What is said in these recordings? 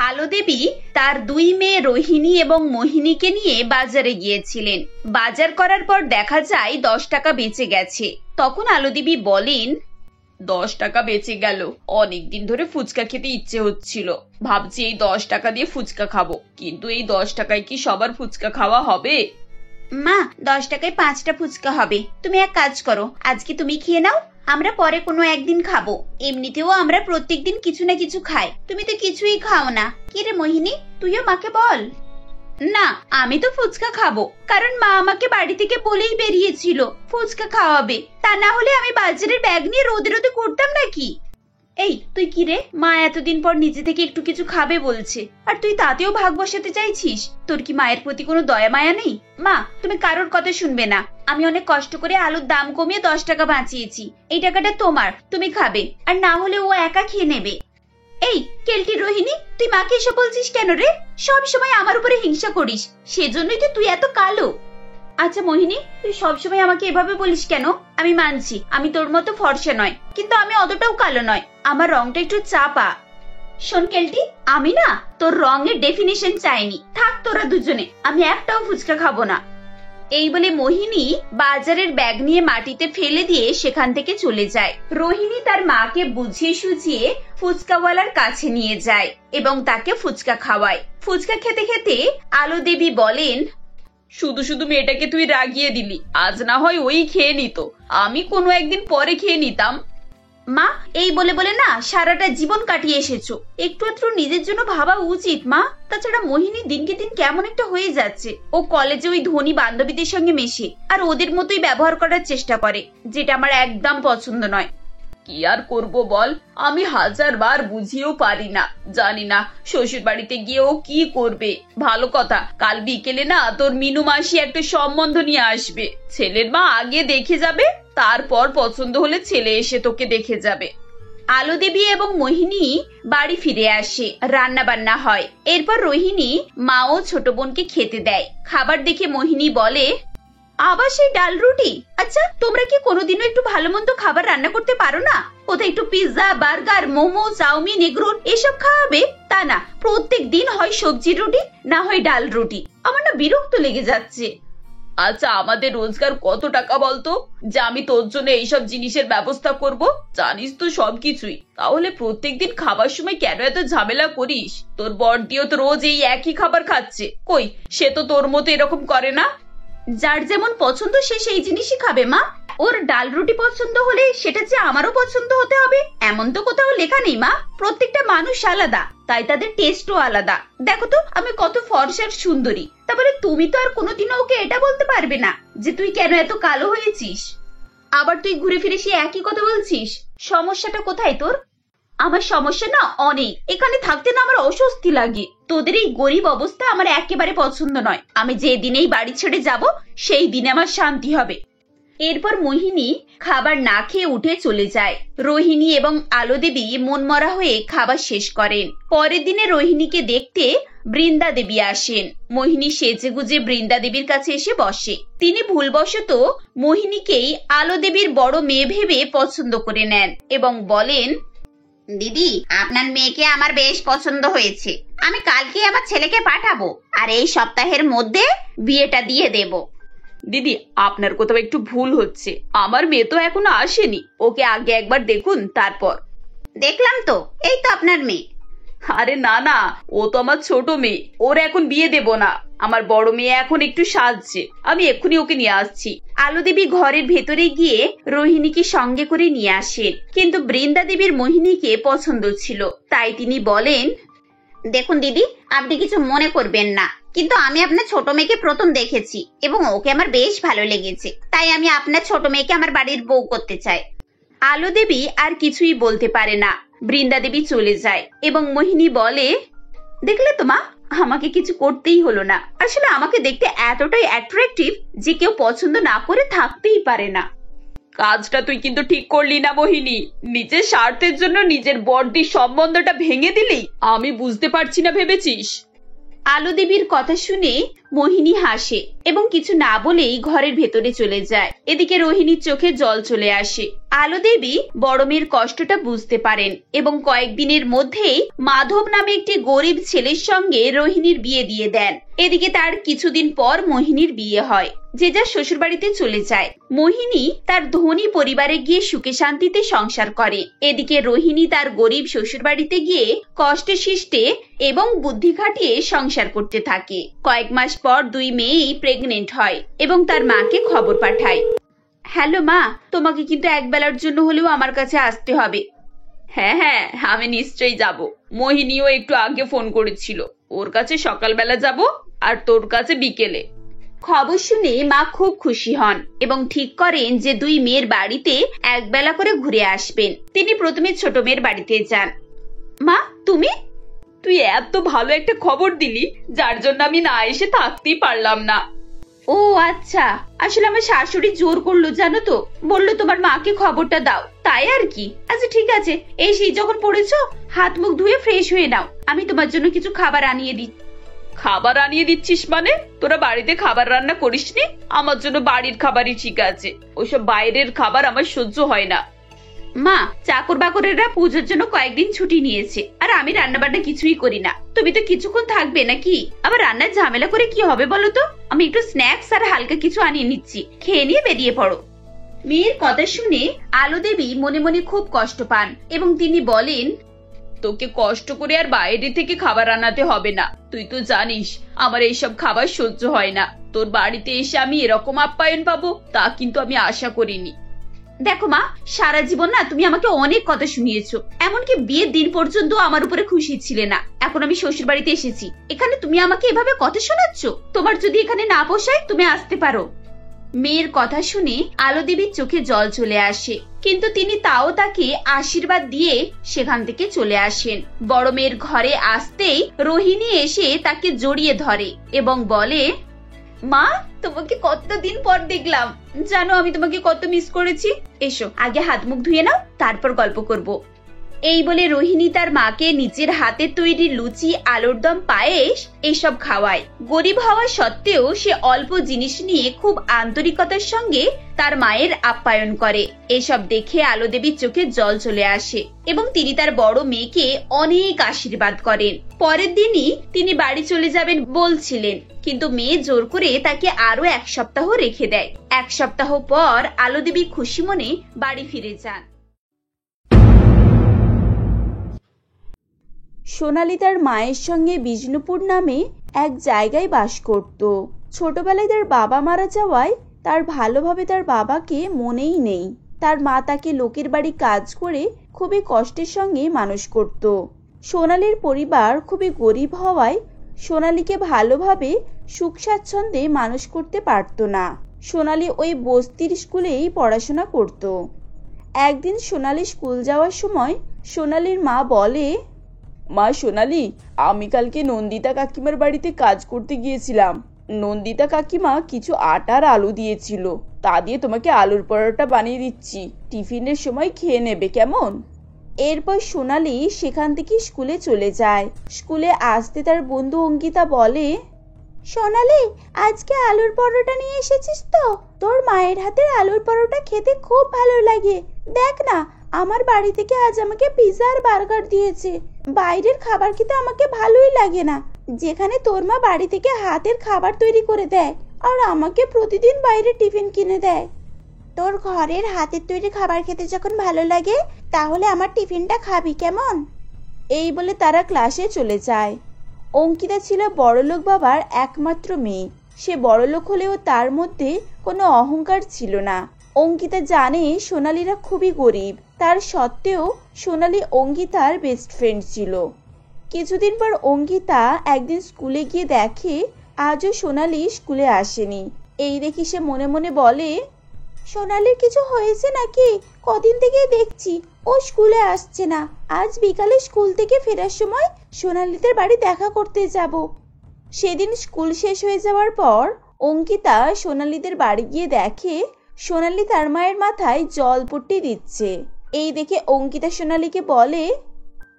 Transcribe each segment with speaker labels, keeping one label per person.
Speaker 1: আলো দেবী তার দুই মেয়ে রোহিণী এবং মোহিনীকে নিয়ে বাজারে গিয়েছিলেন। বাজার করার পর দেখা যায় 10 টাকা বেঁচে গেছে। তখন আলো দেবী বলেন, 10 টাকা বেঁচে গেল। অনেকদিন ধরে ফুচকা খেতে ইচ্ছে হচ্ছিল, ভাবছি এই 10 টাকা দিয়ে ফুচকা খাবো, কিন্তু এই 10 টাকায় কি সবার ফুচকা খাওয়া হবে? মা, 10 টাকায় 5টা ফুচকা হবে। তুমি এক কাজ করো, আজকে তুমি খেয়ে নাও, আমরা পরে কোনো একদিন খাবো। এমনিতেও আমরা প্রত্যেকদিন কিছু না কিছু খাই, তুমি তো কিছুই খাও না। কি রে মোহিনী, তুইও মাকে বল। না, আমি তো ফুচকা খাবো, কারণ মা আমাকে বাড়ি থেকে বলেই বেরিয়েছিল ফুচকা খাওয়াবে। তা না হলে আমি বাজারের ব্যাগ নিয়ে রোদে রোদে ঘুরতাম নাকি? এই তুই কি রে, মা এতদিন পর নিজে থেকে একটু কিছু খাবে বলছে, আর তুই তাতেও ভাগ বসাতে চাইছিস? তোর কি মায়ের প্রতি কোনো দয়া মায়া নেই? মা, তুমি কারোর কথা শুনবে না। আমি অনেক কষ্ট করে আলুর দাম কমিয়ে 10 টাকা বাঁচিয়েছি। এই টাকাটা তোমার, তুমি খাবে, আর না হলে ও একা খেয়ে নেবে। এই কেলটি রোহিণী, তুই মাকে এসব বলছিস কেন রে? সব সময় আমার উপরে হিংসা করিস, সেজন্যই তো তুই এত কালো। আচ্ছা মোহিনী, তুই সবসময় আমাকে এভাবে বলিস কেন? আমি মানছি আমি তোর মতো ফর্সা নয়, কিন্তু আমি অতটাও কালো নয়, আমার রংটা একটু চাপা। শোন কেলটি, আমি না তোর রঙের ডেফিনিশন চাইনি। থাক তোরা দুজনে, আমি একটাও ফুচকা খাবো না। এই বলে মোহিনী বাজারের ব্যাগ নিয়ে মাটিতে ফেলে দিয়ে সেখান থেকে চলে যায়। রোহিণী তার মাকে বুঝিয়ে সুঝিয়ে ফুচকাওয়ালার কাছে নিয়ে যায় এবং তাকে ফুচকা খাওয়ায়। ফুচকা খেতে খেতে আলো দেবী বলেন, শুধু শুধু মেয়েটাকে তুই রাগিয়ে দিলি, আজ না হয় ওই খেয়ে নিত, আমি কোনো একদিন পরে খেয়ে নিতাম। মা, এই বলে বলে না সারাটা জীবন কাটিয়ে এসেছো, একটু একটু নিজের জন্য ভাবা উচিত মা। তাছাড়া মোহিনী দিনকে দিন কেমন একটা হয়ে যাচ্ছে। ও কলেজে ওই ধনী বান্ধবীদের সঙ্গে মেশে আর ওদের মতোই ব্যবহার করার চেষ্টা করে, যেটা আমার একদম পছন্দ নয়। কি আর করব বল, আমি 1000 বার বুঝিয়েও পারি না। জানি না শ্বশুর বাড়িতে গিয়ে ও কি করবে। ভালো কথা, কাল বিকেলে না তোর মিনু মাসি একটা সম্বন্ধ নিয়ে আসবে। ছেলের মা আগে দেখে যাবে, তারপর পছন্দ হলে ছেলে এসে তোকে দেখে যাবে। আলো দেবী এবং মোহিনী বাড়ি ফিরে আসে, রান্না বান্না হয়। এরপর রোহিণী মা ও ছোট বোনকে খেতে দেয়। খাবার দেখে মোহিনী বলে, আবার সেই ডাল রুটি? আচ্ছা, তোমরা কি কোনোদিনও একটু ভালো মন্দ খাবার রান্না করতে পারো না? কোথায় একটু pizza, burger, momo, chow mein, egg roll এসব খাওয়াবে? তা না, প্রত্যেক দিন হয় সবজির রুটি, না হয় ডাল রুটি। আমার না বিরক্ত লেগে যাচ্ছে। আচ্ছা, আমাদের রোজগার কত টাকা বলতো, যে আমি তোর জন্য এইসব জিনিসের ব্যবস্থা করব? জানিস তো সবকিছুই। তাহলে প্রত্যেকদিন খাবার সময় কেন এত ঝামেলা করিস? তোর বড়দিও তো রোজ এই একই খাবার খাচ্ছে, কই সে তো তোর মতো এরকম করে না। যার যেমন পছন্দ সে সেই জিনিসই খাবে মা। ওর ডাল রুটি পছন্দ হলে সেটা যে আমারও পছন্দ হতে হবে এমন তো কোথাও লেখা নেই মা। প্রত্যেকটা মানুষ আলাদা, তাই তাদের টেস্টও আলাদা। দেখো তো আমি কত ফর্সার সুন্দরী, তারপরে তুমি তো আর কোনোদিনও ওকে এটা বলতে পারবে না যে তুই কেন এত কালো হয়েছিস। আবার তুই ঘুরে ফিরে সে একই কথা বলছিস। সমস্যাটা কোথায় তোর? আমার সমস্যা না অনেক, এখানে থাকতে না আমার অস্বস্তি লাগে। তোদের এই গরিব অবস্থা আমার একেবারে পছন্দ নয়। আমি যে দিনেই বাড়ি ছেড়ে যাব সেই দিনে আমার শান্তি হবে। এরপর মোহিনী খাবার না খেয়ে উঠে চলে যায়। রোহিণী এবং আলো দেবী মনমরা হয়ে খাবার শেষ করেন। পরের দিনে রোহিণীকে দেখতে বৃন্দা দেবী আসেন। মোহিনী সেজেগুজে বৃন্দা দেবীর কাছে এসে বসে। তিনি ভুলবশত মোহিনীকেই আলো দেবীর বড় মেয়ে ভেবে পছন্দ করে নেন এবং বলেন, দিদি, আপনার মেয়েকে আমার বেশ পছন্দ হয়েছে। আমি কালকে আমার ছেলেকে পাঠাবো, আর এই সপ্তাহের মধ্যে বিয়েটা দিয়ে দেব। দিদি, আপনার কোথাও একটু ভুল হচ্ছে। আমার মেয়ে তো এখনো আসেনি, ওকে আগে একবার দেখুন তারপর। দেখলাম তো, এই তো আপনার মেয়ে। আরে না না, ও তো আমার ছোট মেয়ে, ওর এখন বিয়ে দেব না। আমার বড় মেয়ে এখন একটু সাজছে, আমি এক্ষুনি ওকে নিয়ে আসছি। আলো দেবী ঘরের ভেতরে গিয়ে রোহিণীকে সঙ্গে করে নিয়ে আসেন, কিন্তু বৃন্দা দেবীর মোহিনীকে পছন্দ ছিল। তাই তিনি বলেন, দেখুন দিদি, আপনি কিছু মনে করবেন না, কিন্তু আমি আপনার ছোট মেয়েকে প্রথম দেখেছি এবং ওকে আমার বেশ ভালো লেগেছে। তাই আমি আপনার ছোট মেয়েকে আমার বাড়ির বউ করতে চাই। আলো দেবী আর কিছুই বলতে পারে না। বৃন্দা দেবী চলে যায় এবং মোহিনী বলে, দেখলে তো মা, আমাকে কিছু করতেই হলো না। আসলে আমাকে দেখতে এতটাই অ্যাট্রাকটিভ যে কেউ পছন্দ না করে থাকতেই পারে না। কাজটা তুই কিন্তু ঠিক করলি না মোহিনী। নিজের স্বার্থের জন্য নিজের বড়দির সম্বন্ধটা ভেঙে দিলি। আমি বুঝতে পারছি না ভেবেছিস? আলো দেবীর কথা শুনে মোহিনী হাসে এবং কিছু না বলেই ঘরের ভেতরে চলে যায়। এদিকে রোহিণীর চোখে জল চলে আসে। আলো দেবী বড় মেয়ের কষ্টটা বুঝতে পারেন এবং কয়েকদিনের মধ্যেই মাধব নামে একটি গরিব ছেলের সঙ্গে রোহিণীর বিয়ে দিয়ে দেন। এদিকে তার কিছুদিন পর মোহিনীর বিয়ে হয়। যে যার শ্বশুর বাড়িতে চলে যায়। মোহিনী তার ধনী পরিবারে গিয়ে সুখে শান্তিতে সংসার করে। এদিকে রোহিণী তার গরিব শ্বশুর বাড়িতে গিয়ে কষ্টে শিষ্টে এবং বুদ্ধি খাটিয়ে সংসার করতে থাকে। কয়েক মাস পর দুই মেয়েই প্রেগনেন্ট হয় এবং তার মাকে খবর পাঠায়। হ্যালো মা, তোমাকে কিন্তু একবেলার জন্য হলেও আমার কাছে আসতে হবে। হ্যাঁ হ্যাঁ, আমি নিশ্চয়ই যাব। মোহিনীও একটু আগে ফোন করেছিল, ওর কাছে সকালবেলা যাব আর তোর কাছে বিকেলে। খবর শুনে মা খুব খুশি হন এবং ঠিক করেন যে দুই মেয়ের বাড়িতে একবেলা করে ঘুরে আসবেন। তিনি প্রথমে ছোট মেয়ের বাড়িতে যান। মা, তুই এত ভালো একটা খবর দিলি যার জন্য আমি না এসে থাকতেই পারলাম না। ও আচ্ছা, আসলে আমার শাশুড়ি জোর করলো জানো তো, বললো তোমার মাকে খবরটা দাও, তাই আর কি। আচ্ছা ঠিক আছে, এসেই যখন পড়েছো হাত মুখ ধুয়ে ফ্রেশ হয়ে নাও, আমি তোমার জন্য কিছু খাবার আনিয়ে দিই। খাবার আনিয়ে দিচ্ছিস মানে? তোরা বাড়িতে খাবার রান্না করিসনি? আমার জন্য বাড়ির খাবারই ঠিক আছে, ওইসব বাইরের খাবার আমার সহ্য হয় না। মা, চাকর বাকরেরা পুজোর জন্য কয়েকদিন ছুটি নিয়েছে আর আমি রান্না বান্না কিছুই করি না। তুমি তো কিছুক্ষণ থাকবে নাকি? আবার রান্নার ঝামেলা করে কি হবে বলো তো? আমি একটু স্ন্যাক্স আর হালকা কিছু আনিয়ে নিচ্ছি, খেয়ে নিয়ে বেরিয়ে পড়ো। মেয়ের কথা শুনে আলো দেবী মনে মনে খুব কষ্ট পান এবং তিনি বলেন, তোকে কষ্ট করে আর বাইরে থেকে খাবার আনাতে হবে না। তুই তো জানিস আমার এইসব খাবার সহ্য হয় না। তোর বাড়িতে এসে আমি এরকম আপ্যায়ন পাবো তা কিন্তু আমি আশা করিনি। দেখো মা, সারা জীবন না তুমি আমাকে অনেক কথা শুনিয়েছো, এমনকি বিয়ের দিন পর্যন্ত আমার উপরে খুশি ছিলে না। এখন আমি শ্বশুর বাড়িতে এসেছি, এখানে তুমি আমাকে এভাবে কথা শোনাচ্ছ? তোমার যদি এখানে না পোষায় তুমি আসতে পারো। মেয়ের কথা শুনে আলো দেবীর চোখে জল চলে আসে, কিন্তু তিনি তাও তাকে আশীর্বাদ দিয়ে সেখান থেকে চলে আসেন। বড় মেয়ের ঘরে আসতেই রোহিণী এসে তাকে জড়িয়ে ধরে এবং বলে, মা, তোমাকে কতদিন পর দেখলাম, জানো আমি তোমাকে কত মিস করেছি। এসো আগে হাত মুখ ধুয়ে নাও, তারপর গল্প করব। এই বলে রোহিণী তার মাকে নিজের হাতে তৈরি লুচি, আলুর দম, পায়েস এসব খাওয়ায়। গরিব হওয়া সত্ত্বেও সে অল্প জিনিস নিয়ে খুব আন্তরিকতার সঙ্গে তার মায়ের আপ্যায়ন করে। এসব দেখে আলো দেবীর চোখে জল চলে আসে এবং তিনি তার বড় মেয়েকে অনেক আশীর্বাদ করেন। পরের দিনই তিনি বাড়ি চলে যাবেন বলছিলেন, কিন্তু মেয়ে জোর করে তাকে আরো 1 সপ্তাহ রেখে দেয়। 1 সপ্তাহ পর আলো দেবী খুশি মনে বাড়ি ফিরে যান। সোনালী তার মায়ের সঙ্গে বিষ্ণুপুর নামে এক জায়গায় বাস করত। ছোটবেলায় তার বাবা মারা যাওয়ায় তার ভালোভাবে তার বাবাকে মনেই নেই। তার মা তাকে লোকের বাড়ি কাজ করে খুবই কষ্টের সঙ্গে মানুষ করত। সোনালীর পরিবার খুবই গরিব হওয়ায় সোনালীকে ভালোভাবে সুখ স্বাচ্ছন্দ্যে মানুষ করতে পারত না। সোনালী ওই বস্তির স্কুলেই পড়াশোনা করত। একদিন সোনালী স্কুল যাওয়ার সময় সোনালীর মা বলে, মা সোনালী, আমি কালকে নন্দিতা কাকিমার বাড়িতে কাজ করতে গিয়েছিলাম। নন্দিতা কাকিমা কিছু আটার আলু দিয়েছিল, তা দিয়ে তোমাকে আলুর পরোটা বানিয়ে দিচ্ছি, টিফিনের সময় খেয়ে নেবে কেমন? এরপর সোনালী সেখান থেকে স্কুলে চলে যায়। স্কুলে আসতে তার বন্ধু অঙ্কিতা বলে, সোনালী, আজকে আলুর পরোটা নিয়ে এসেছিস তো? তোর মায়ের হাতের আলুর পরোটা খেতে খুব ভালো লাগে। দেখ না, আমার বাড়ি থেকে আজ আমাকে পিৎজা আর বার্গার দিয়েছে। বাইরের খাবার খেতে আমাকে ভালোই লাগে না, যেখানে তোর মা বাড়ি থেকে হাতের খাবার তৈরি করে দেয় আর আমাকে প্রতিদিন বাইরে টিফিন কিনে দেয়। তোর ঘরের হাতের তৈরি খাবার খেতে যখন ভালো লাগে তাহলে আমার টিফিনটা খাবি কেমন? এই বলে তারা ক্লাসে চলে যায়। অঙ্কিতা ছিল বড়লোক বাবার একমাত্র মেয়ে। সে বড়লোক হলেও তার মধ্যে কোনো অহংকার ছিল না। অঙ্কিতা জানে সোনালীরা খুবই গরিব, তার সত্ত্বেও সোনালী অঙ্কিতার বেস্ট ফ্রেন্ড ছিল। কিছুদিন পর অঙ্কিতা একদিন স্কুলে গিয়ে দেখে আজও সোনালী স্কুলে আসেনি। এই দেখি সে মনে মনে বলে, সোনালীর কিছু হয়েছে নাকি? কদিন থেকে দেখছি ও স্কুলে আসছে না। আজ বিকালে স্কুল থেকে ফেরার সময় সোনালীদের বাড়ি দেখা করতে যাব। সেদিন স্কুল শেষ হয়ে যাওয়ার পর অঙ্কিতা সোনালীদের বাড়ি গিয়ে দেখে সোনালী তার মায়ের মাথায় জলপট্টি দিচ্ছে। এই দেখে অঙ্কিতা সোনালীকে বলে,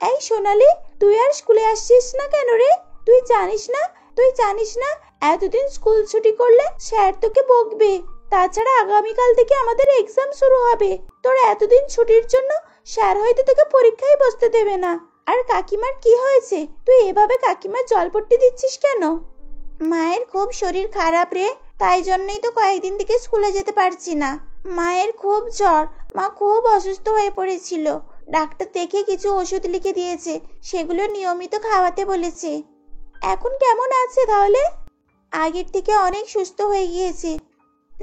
Speaker 1: এই সোনালী, তুই আর স্কুলে আসছিস না কেন রে? তুই জানিস না
Speaker 2: তুই জানিস না এতদিন স্কুল ছুটি করলে স্যার তোকে বকবে। তাছাড়া আগামীকাল থেকে আমাদের এক্সাম শুরু হবে। তোর এতদিন ছুটির জন্য স্যার হয়তো তোকে পরীক্ষায় বসতে দেবে না। আর কাকিমার কি হয়েছে? তুই এভাবে কাকিমার জলপট্টি দিচ্ছিস কেন? মায়ের খুব শরীর খারাপ রে, তাই জন্যই তো কয়েকদিন থেকে স্কুলে যেতে পারছি না। মায়ের খুব জ্বর, মা খুব অসুস্থ হয়ে পড়েছিল। ডাক্তার দেখে কিছু ওষুধ লিখে দিয়েছে, সেগুলো নিয়মিত খাওয়াতে বলেছে। এখন কেমন আছে তাহলে? আগের থেকে অনেক সুস্থ হয়ে গিয়েছে।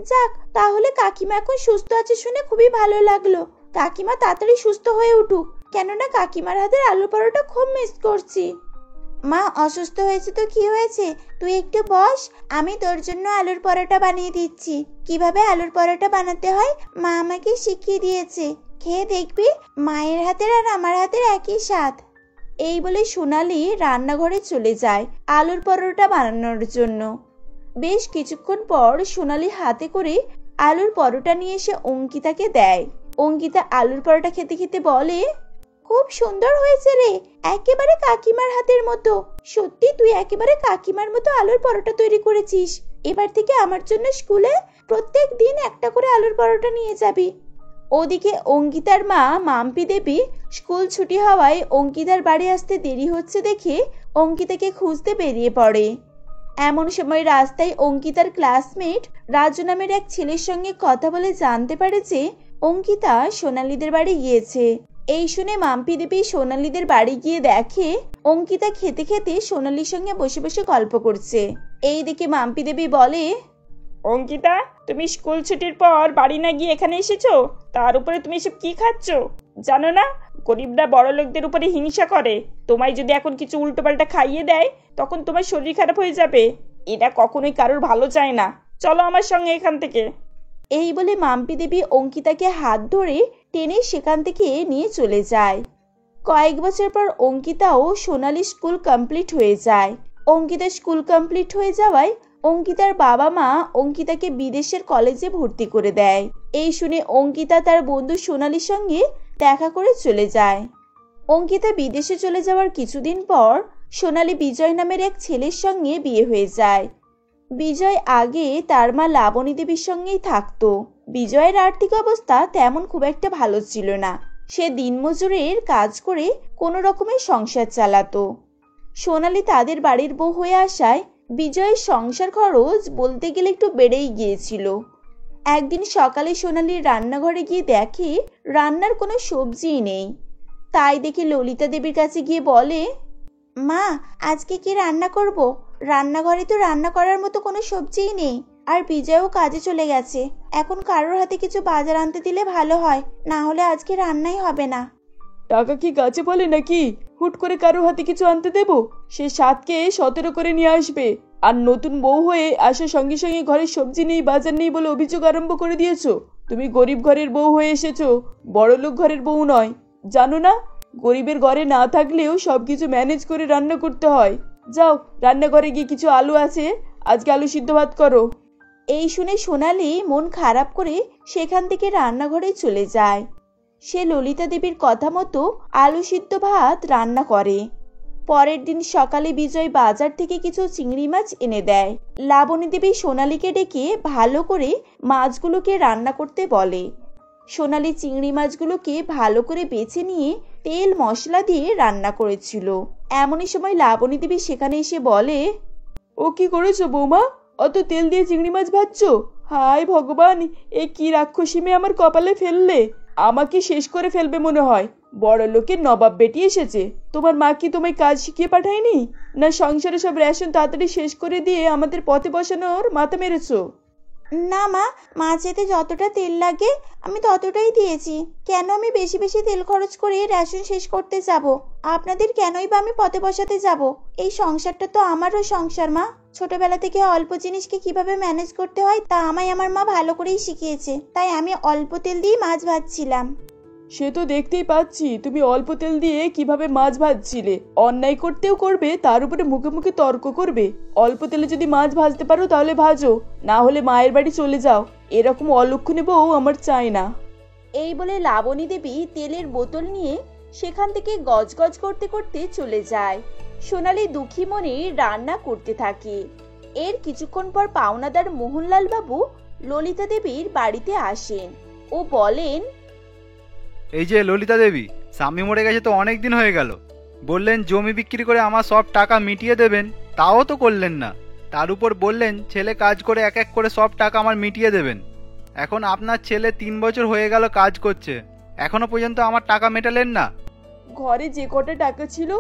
Speaker 2: যাক, তাহলে কাকিমা এখন সুস্থ আছে শুনে খুবই ভালো লাগলো। কাকিমা তাড়াতাড়ি সুস্থ হয়ে উঠুক, কেননা কাকিমার হাতের আলু পরোটা খুব মিস করছি। মা অসুস্থ হয়েছে তো কি হয়েছে, তুই একটু বস, আমি তোর জন্য আলুর পরোটা বানিয়ে দিচ্ছি। কিভাবে আলুর পরোটা বানাতে হয় মা আমাকে শিখিয়ে দিয়েছে, খেয়ে দেখবি মায়ের হাতের আর আমার হাতের একই স্বাদ। এই বলে সোনালি রান্নাঘরে চলে যায় আলুর পরোটা বানানোর জন্য। বেশ কিছুক্ষণ পর সোনালি হাতে করে আলুর পরোটা নিয়ে এসে অঙ্কিতাকে দেয়। অঙ্কিতা আলুর পরোটা খেতে খেতে বলে, খুব সুন্দর হয়েছে রে, একেবারে কাকিমার হাতের মতো। সত্যি তুই একেবারে কাকিমার মতো আলুর পরোটা তৈরি করেছিস। এবার থেকে আমার জন্য স্কুলে প্রত্যেক দিন একটা করে আলুর পরোটা নিয়ে যাবি। ওদিকে অঙ্কিতার মা মাম্পি দেবী স্কুল ছুটি হওয়ায় অঙ্কিতার বাড়ি আসতে দেরি হচ্ছে দেখে অঙ্কিতাকে খুঁজতে বেরিয়ে পড়ে। এমন সময় রাস্তায় অঙ্কিতার ক্লাসমেট রাজু নামের এক ছেলের সঙ্গে কথা বলে জানতে পারে যে অঙ্কিতা সোনালীদের বাড়ি গিয়েছে। এই শুনে মাম্পি দেবী সোনালীদের বাড়ি গিয়ে দেখে অঙ্কিতা খেতে খেতে সোনালীর সঙ্গে বসে বসে গল্প করছে। এই দেখে মাম্পি দেবী বলে,
Speaker 3: অঙ্কিতা, তুমি স্কুল ছুটির পর বাড়ি না গিয়ে এখানে এসেছো, তার উপরে তুমি এসব কি খাচ্ছ? জানো না গরিবরা বড় লোকদের উপরে হিংসা করে। তোমায় যদি এখন কিছু উল্টোপাল্টা খাইয়ে দেয় তখন তোমার শরীর খারাপ হয়ে যাবে। এটা কখনোই কারোর ভালো চায় না। চলো আমার সঙ্গে এখান থেকে।
Speaker 2: এই বলে মাম্পি দেবী অঙ্কিতাকে হাত ধরে টেনে সেখান থেকে নিয়ে চলে যায়। কয়েক বছর পর অঙ্কিতা ও সোনালী স্কুল কমপ্লিট হয়ে যায়। অঙ্কিতা স্কুল কমপ্লিট হয়ে যাওয়ায় অঙ্কিতার বাবা মা অঙ্কিতাকে বিদেশের কলেজে ভর্তি করে দেয়। এই শুনে অঙ্কিতা তার বন্ধু সোনালীর সঙ্গে দেখা করে চলে যায়। অঙ্কিতা বিদেশে চলে যাওয়ার কিছুদিন পর সোনালী বিজয় নামের এক ছেলের সঙ্গে বিয়ে হয়ে যায়। বিজয় আগে তার মা লাবণী দেবীর সঙ্গেই থাকতো। বিজয়ের আর্থিক অবস্থা তেমন খুব একটা ভালো ছিল না। সে দিনমজুরের কাজ করে কোনো রকমের সংসার চালাতো। সোনালী তাদের বাড়ির বউ হয়ে আসায় বিজয়ের সংসার খরচ বলতে গেলে একটু বেড়েই গিয়েছিল। একদিন সকালে সোনালীর রান্নাঘরে গিয়ে দেখে রান্নার কোনো সবজিই নেই। তাই দেখে ললিতা দেবীর কাছে গিয়ে বলে, মা, আজকে কি রান্না করব? রান্নাঘরে তো রান্না করার মতো কোনো সবজিই নেই, আর বিজয়ও কাজে চলে গেছে। এখন কারোর হাতে কিছু বাজার আনতে দিলে ভালো হয়, না হলে আজকে রান্নাই হবে না।
Speaker 3: টাকা কি গাছে বলে নাকি হুট করে কারোর হাতে কিছু আনতে দেব? সে 7কে 17 করে নিয়ে আসবে, আর নতুন বউ হয়ে আসার সঙ্গে সঙ্গে ঘরে সবজি নেই, বাজার নেই বলে অভিযোগ আরম্ভ করে দিয়েছো। তুমি গরিব ঘরের বউ হয়ে এসেছো, বড়লোক ঘরের বউ নয়। জানো না গরিবের ঘরে না থাকলেও সবকিছু ম্যানেজ করে রান্না করতে হয়। যাও রান্নাঘরে গিয়ে কিছু আলু আছে, আজকে আলু সিদ্ধ ভাত করো।
Speaker 2: এই শুনে সোনালী মন খারাপ করে সেখান থেকে রান্নাঘরে চলে যায়। সে ললিতা দেবীর কথা মতো আলু সিদ্ধ ভাত রান্না করে। পরের দিন সকালে বিজয় বাজার থেকে কিছু চিংড়ি মাছ এনে দেয়। লাবণী দেবী সোনালীকে ডেকে ভালো করে মাছগুলোকে রান্না করতে বলে। সোনালী চিংড়ি মাছগুলোকে ভালো করে বেছে নিয়ে তেল মশলা দিয়ে রান্না করেছিল। এমনই সময় লাবণী দেবী সেখানে এসে বলে,
Speaker 3: ও কি করেছো বৌমা? অত তেল দিয়ে চিংড়ি মাছ ভাজছো? হায় ভগবান, এ কি রাক্ষসী মেয়ে আমার কপালে ফেললে! আমাকে শেষ করে ফেলবে মনে হয়। বড় লোকের নবাব বেটি এসেছে। তোমার মা কি তোমায় কাজ শিখিয়ে পাঠায়নি? না সংসারে সব রেশন তাড়াতাড়ি শেষ করে দিয়ে আমাদের পথে বসানোর মাথা মেরেছো?
Speaker 2: না মা, মাছেতে যতটা তেল লাগে আমি ততটাই দিয়েছি। কেন আমি বেশি বেশি তেল খরচ করে রেশন শেষ করতে যাব? আপনাদের কেনই বা আমি পথে বসাতে যাব? এই সংসারটা তো আমারও সংসার মা। ছোটবেলা থেকে অল্প জিনিসকে কিভাবে ম্যানেজ করতে হয় তা আমায় আমার মা ভালো করেই শিখিয়েছে, তাই আমি অল্প তেল দিয়ে মাছ ভাজছিলাম।
Speaker 3: সে তো দেখতেই পাচ্ছি তুমি অল্প তেল দিয়ে কিভাবে মাছ ভাজছিলে। অন্যায় করতেও করবে, তার উপরে মুখে মুখে তর্ক করবে। অল্প তেলে যদি মাছ ভাজতে পারো তাহলে ভাজো, না হলে মায়ের বাড়ি চলে যাও। এরকম অলক্ষণে বউ আমার চাই না।
Speaker 2: এই বলে লাবণী দেবী তেলের বোতল নিয়ে সেখান থেকে গজগজ করতে করতে চলে যায়। সোনালি দুঃখী মনে রান্না করতে থাকে। এর কিছুক্ষণ পর পাওনাদার মোহনলাল বাবু ললিতা দেবীর বাড়িতে আসেন ও বলেন,
Speaker 4: এই যে ললিতা দেবী, স্বামী মরে গেছে তো অনেক দিন হয়ে গেল। বললেন জমি বিক্রি করে আমার সব টাকা মিটিয়ে দেবেন, তাও তো করলেন না। তার উপর বললেন ছেলে কাজ করে এক এক করে সব টাকা আমার মিটিয়ে দেবেন। এখন আপনার ছেলে 3 বছর হয়ে গেল কাজ করছে, এখনো পর্যন্ত আমার টাকা মেটালেন না।
Speaker 3: ঘরে যে কটা টাকা ছিল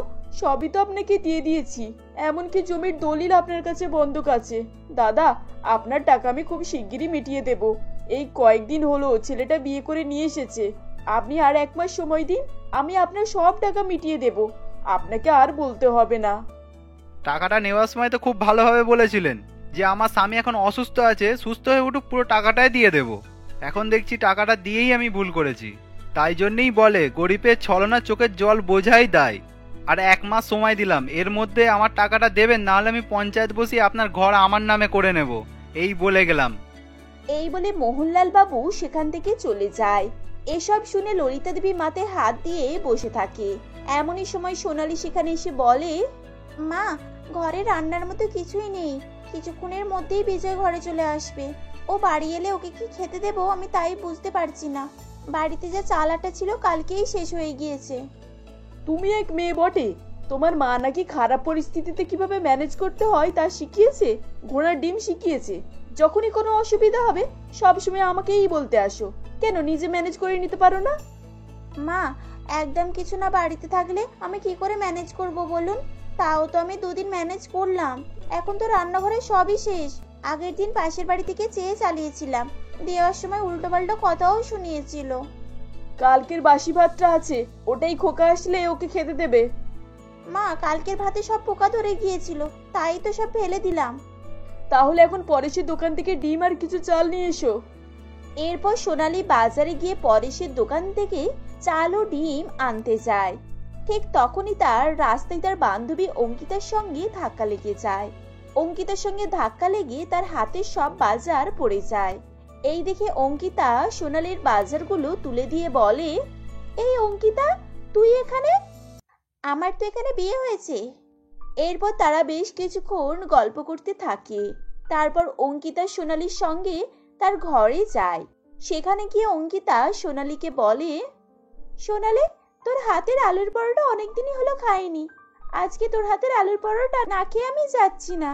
Speaker 3: সবই তো আপনাকে দিয়ে দিয়েছি, এমনকি জমির দলিল আপনার কাছে বন্ধক আছে। দাদা, আপনার টাকা আমি খুব শিগগিরই মিটিয়ে দেব। এই কয়েকদিন হলো ছেলেটা বিয়ে করে নিয়ে এসেছে, আপনি আর 1 মাস সময় দিন, আমি আপনার সব টাকা মিটিয়ে দেব। আপনাকে আর বলতে হবে না।
Speaker 4: টাকাটা নেওয়ার সময় তো খুব ভালোভাবে বলেছিলেন যে আমার স্বামী এখন অসুস্থ আছে, সুস্থ হয়ে উঠুক পুরো টাকাটাই দিয়ে দেব। এখন দেখছি টাকাটা দিয়েই আমি ভুল করেছি। তাই জন্যেই বলে গরিবের ছলনা চোখের জল বোঝাই দেয়। আর 1 মাস সময় দিলাম, এর মধ্যে আমার টাকাটা দেবেন, নাহলে আমি পঞ্চায়েত বসিয়ে আপনার ঘর আমার নামে করে নেব, এই বলে গেলাম।
Speaker 2: এই বলে মোহনলাল বাবু সেখান থেকে চলে যায়। এসব শুনে ললিতা দেবী মাথায় হাত দিয়ে বসে থাকে। এমনই সময় সোনালি সেখানে এসে বলে, মা, ঘরে রান্নার মতো কিছুই নেই, কিছুক্ষণের মধ্যেই বিজয় ঘরে চলে আসবে। ও বাড়ি এলে ওকে কি খেতে দেবো আমি তাই বুঝতে পারছি না। বাড়িতে যা চাল আটা ছিল কালকেই শেষ হয়ে গিয়েছে।
Speaker 3: তুমি এক মেয়ে বটে, তোমার মা নাকি খারাপ পরিস্থিতিতে কিভাবে ম্যানেজ করতে হয় তা শিখিয়েছে, ঘোড়ার ডিম শিখিয়েছে। যখনই কোনো অসুবিধা হবে সবসময় আমাকেই বলতে আসো, কেন নিজে ম্যানেজ করে নিতে পারো না?
Speaker 2: মা, একদম কিছু না বাড়িতে থাকলে আমি কি করে ম্যানেজ করব বলুন? তাও তো আমি 2 দিন ম্যানেজ করলাম, এখন তো রান্নাঘরে সবই শেষ। আগের দিন পাশের বাড়ি থেকে চেয়ে চালিয়েছিলাম, দেওয়ার সময় উল্টোপাল্টো কথাও শুনিয়েছিল।
Speaker 3: কালকের বাসি ভাতটা আছে, ওটাই খোকা আসলে ওকে খেতে দেবে।
Speaker 2: মা, কালকের ভাতে সব পোকা ধরে গিয়েছিল, তাই তো সব ফেলে দিলাম।
Speaker 3: তাহলে এখন পরেশের দোকান থেকে ডিম আর কিছু চাল নিয়ে এসো।
Speaker 2: এরপর সোনালি বাজারে গিয়ে পরেশের দোকান থেকে চাল ও ডিম আনতে যায়। ঠিক তখনই তার রাস্তায় তার বান্ধবী অঙ্কিতার সঙ্গে ধাক্কা লেগে যায়। অঙ্কিতার সঙ্গে ধাক্কা লেগে তার হাতের সব বাজার পড়ে যায়। এই দেখে অঙ্কিতা সোনালির বাজারগুলো তুলে দিয়ে বলে, এই অঙ্কিতা, তুই এখানে? আমার তো এখানে বিয়ে হয়েছে। এরপর তারা বেশ কিছুক্ষণ গল্প করতে থাকে। তারপর অঙ্কিতা সোনালির সঙ্গে তার ঘরে যায়। সেখানে গিয়ে অঙ্কিতা সোনালিকে বলে, সোনালি, তোর হাতের আলুর পরোটা অনেকদিনই হলো খাইনি, আজকে তোর হাতের আলুর পরোটা না খেয়ে আমি যাচ্ছি না।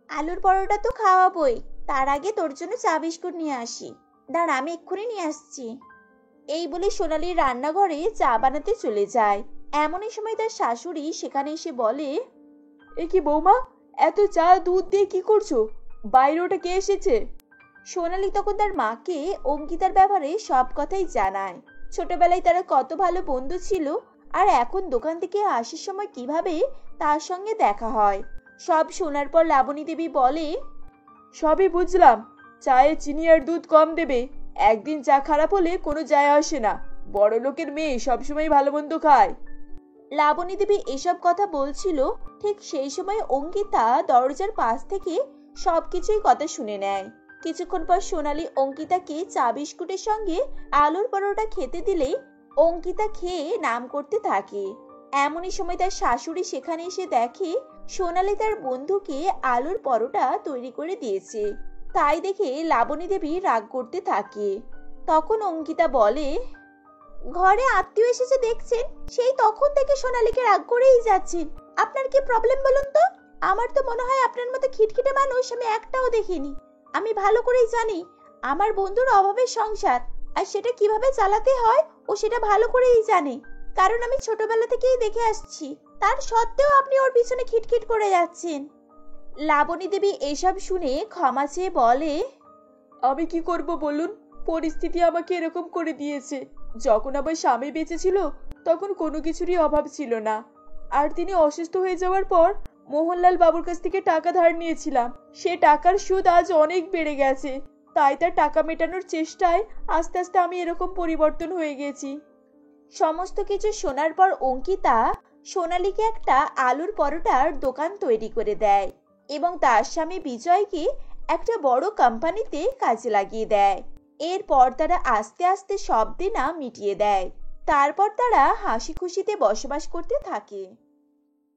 Speaker 2: আলুর পরোটা তো খাওয়াবই, তার আগে তোর জন্য চা বিস্কুট নিয়ে আসি। দাঁড়া, আমি এক্ষুনি নিয়ে আসছি। এই বলে সোনালি রান্নাঘরে চা বানাতে চলে যায়। এমনই সময় তার শাশুড়ি সেখানে এসে বলে,
Speaker 3: এ কি বৌমা, এত চা দুধ দিয়ে কি করছো? বাইরে ওটা কে এসেছে?
Speaker 2: সোনালি তখন তার মাকে অঙ্কিতার ব্যাপারে সব কথাই জানায়। ছোটবেলায় তারা কত ভালো বন্ধু ছিল, আর এখন দোকান থেকে আসার সময় কিভাবে তার সঙ্গে দেখা হয়। সব শোনার পর লাবণী দেবী বলে,
Speaker 3: সবই বুঝলাম, চায়ে চিনি আর দুধ কম দেবে। একদিন চা খারাপ হলে কোনো যায় আসে না, বড় লোকের মেয়ে সবসময় ভালো মন্দ খায়।
Speaker 2: লাবণী দেবী এসব কথা বলছিল, ঠিক সেই সময় অঙ্কিতা দরজার পাশ থেকে সবকিছুই কথা শুনে নেয়। কিছুক্ষণ পর সোনালি অঙ্কিতাকে চা বিস্কুটের সঙ্গে আলুর পরোটা খেতে দিলে অঙ্কিতা খেয়ে নাম করতে থাকে। এমনই সময় তার শাশুড়ি সেখানে এসে দেখে সোনালি তার বন্ধুকে আলুর পরোটা তৈরি করে দিয়েছে। তাই দেখে লাবণী দেবী রাগ করতে থাকে। তখন অঙ্কিতা বলে, ঘরে আত্মীয় এসেছে দেখছেন, সেই তখন থেকে সোনালীকে রাগ করেই যাচ্ছেন। আপনার কি প্রবলেম বলুন তো? আমার তো মনে হয় আপনার মতো খিটখিটে মানুষ আমি একটাও দেখিনি। আমি ভালো করেই জানি আমার বন্ধুর অভাবের সংসার, আর সেটা কিভাবে চালাতে হয় ও সেটা ভালো করেই জানে, কারণ আমি ছোটবেলা থেকেই দেখে আসছি। তার সত্ত্বেও আপনি ওর পিছনে খিটখিট করে যাচ্ছেন। লাবণী দেবী এসব শুনে ক্ষমা চেয়ে বলে,
Speaker 3: আমি কি করব বলুন, পরিস্থিতি আমাকে এরকম করে দিয়েছে। যখন আমার স্বামী বেঁচে ছিল তখন কোনো কিছুরই অভাব ছিল না, আর তিনি অসুস্থ হয়ে যাওয়ার পর মোহনলাল বাবুর কাছ থেকে টাকা ধার নিয়েছিলাম। সে টাকার সুদ আজ অনেক বেড়ে গেছে, তাই তার টাকা মেটানোর চেষ্টায় আস্তে আস্তে আমি এরকম পরিবর্তন হয়ে গেছি।
Speaker 2: সমস্ত কিছু শোনার পর অঙ্কিতা সোনালীকে একটা আলুর পরোটার দোকান তৈরি করে দেয় এবং তার স্বামী বিজয়কে একটা বড় কোম্পানিতে কাজে লাগিয়ে দেয়। এরপর তারা আস্তে আস্তে সব দেনা মিটিয়ে দেয়। তারপর তারা হাসি খুশিতে বসবাস করতে থাকে।